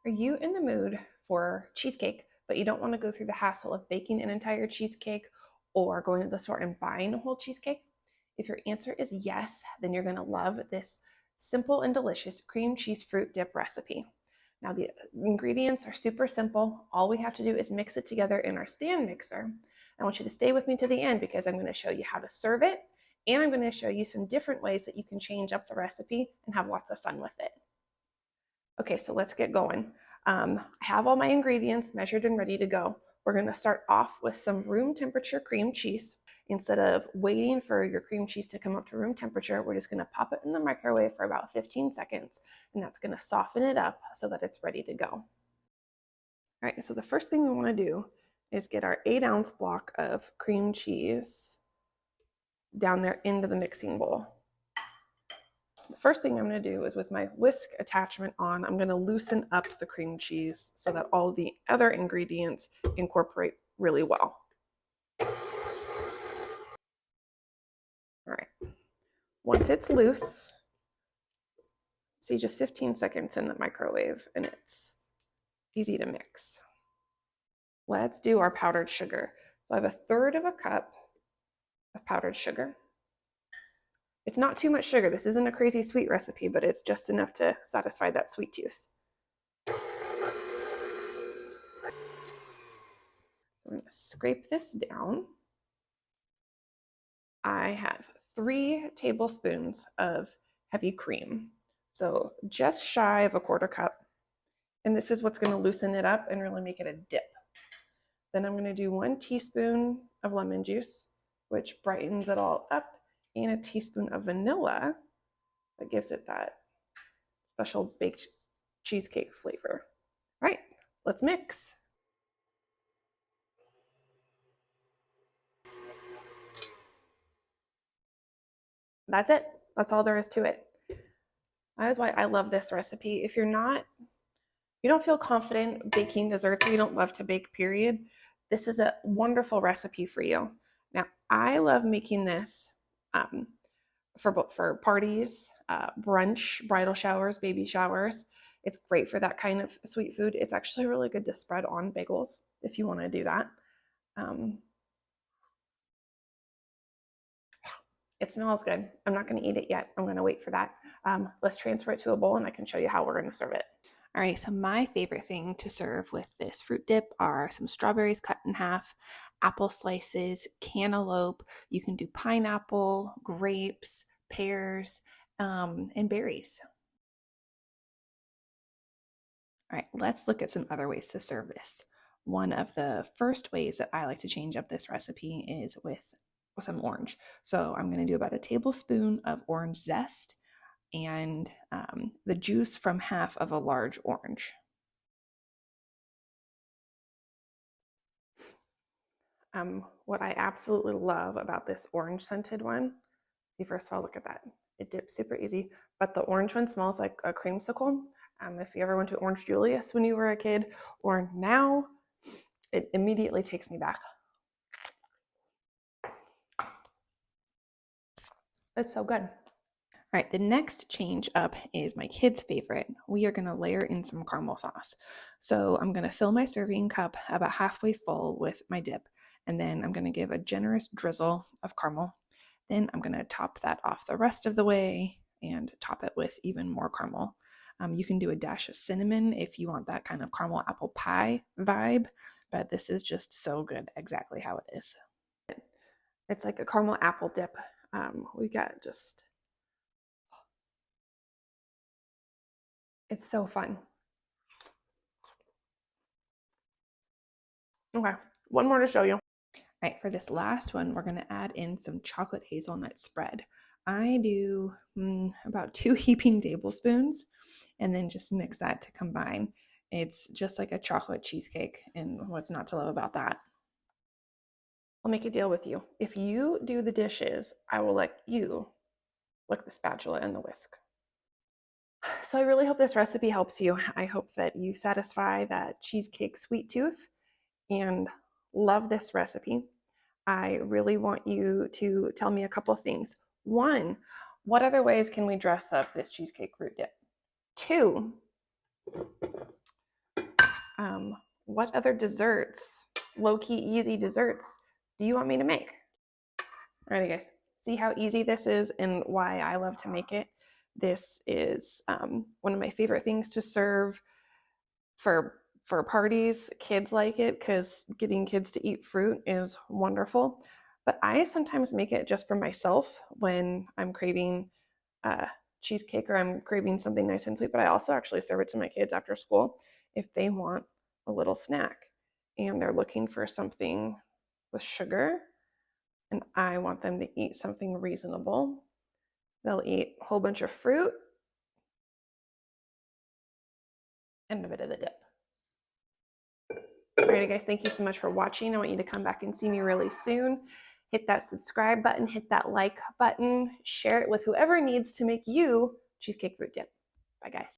Are you in the mood for cheesecake, but you don't want to go through the hassle of baking an entire cheesecake or going to the store and buying a whole cheesecake? If your answer is yes, then you're going to love this simple and delicious cream cheese fruit dip recipe. Now, the ingredients are super simple. All we have to do is mix it together in our stand mixer. I want you to stay with me to the end because I'm going to show you how to serve it, and I'm going to show you some different ways that you can change up the recipe and have lots of fun with it. Okay, so let's get going. I have all my ingredients measured and ready to go. We're going to start off with some room temperature cream cheese. Instead of waiting for your cream cheese to come up to room temperature, we're just going to pop it in the microwave for about 15 seconds, and that's going to soften it up so that it's ready to go. All right, so the first thing we want to do is get our 8-ounce block of cream cheese down there into the mixing bowl. The first thing I'm going to do is with my whisk attachment on, I'm going to loosen up the cream cheese so that all the other ingredients incorporate really well. All right. Once it's loose, see, just 15 seconds in the microwave and it's easy to mix. Let's do our powdered sugar. So I have 1/3 of a cup of powdered sugar. It's not too much sugar. This isn't a crazy sweet recipe, but it's just enough to satisfy that sweet tooth. I'm going to scrape this down. I have 3 tablespoons of heavy cream, so just shy of a 1/4 cup. And this is what's going to loosen it up and really make it a dip. Then I'm going to do 1 teaspoon of lemon juice, which brightens it all up, and a teaspoon of vanilla that gives it that special baked cheesecake flavor. All right, let's mix. That's it. That's all there is to it. That is why I love this recipe. If you don't feel confident baking desserts, or you don't love to bake, period, this is a wonderful recipe for you. Now, I love making this for parties, brunch, bridal showers, baby showers. It's great for that kind of sweet food. It's actually really good to spread on bagels if you want to do that. It smells good. I'm not going to eat it yet. I'm going to wait for that. Let's transfer it to a bowl and I can show you how we're going to serve it. All right, so my favorite thing to serve with this fruit dip are some strawberries cut in half, apple slices, cantaloupe. You can do pineapple, grapes, pears, and berries. All right, let's look at some other ways to serve this. One of the first ways that I like to change up this recipe is with some orange. So I'm going to do about a tablespoon of orange zest and the juice from half of a large orange. What I absolutely love about this orange scented one, first of all, look at that. It dips super easy, but the orange one smells like a creamsicle. If you ever went to Orange Julius when you were a kid, or now, it immediately takes me back. It's so good. All right, the next change up is my kids' favorite. We are going to layer in some caramel sauce. So I'm going to fill my serving cup about halfway full with my dip, and then I'm going to give a generous drizzle of caramel. Then I'm going to top that off the rest of the way and top it with even more caramel. You can do a dash of cinnamon if you want that kind of caramel apple pie vibe, but this is just so good exactly how it is. It's like a caramel apple dip. We got just... It's so fun. Okay, one more to show you. All right, for this last one, we're going to add in some chocolate hazelnut spread. I do about 2 heaping tablespoons and then just mix that to combine. It's just like a chocolate cheesecake, and what's not to love about that? I'll make a deal with you. If you do the dishes, I will let you lick the spatula and the whisk. So I really hope this recipe helps you. I hope that you satisfy that cheesecake sweet tooth and love this recipe. I really want you to tell me a couple things. 1, what other ways can we dress up this cheesecake fruit dip? 2, what other desserts, low-key easy desserts, do you want me to make? Alrighty guys, see how easy this is and why I love to make it. This is one of my favorite things to serve for parties. Kids like it because getting kids to eat fruit is wonderful. But I sometimes make it just for myself when I'm craving cheesecake or I'm craving something nice and sweet. But I also actually serve it to my kids after school if they want a little snack and they're looking for something with sugar and I want them to eat something reasonable. They'll eat a whole bunch of fruit and a bit of the dip. Alrighty guys, thank you so much for watching. I want you to come back and see me really soon. Hit that subscribe button, hit that like button, share it with whoever needs to make you cheesecake fruit dip. Bye guys.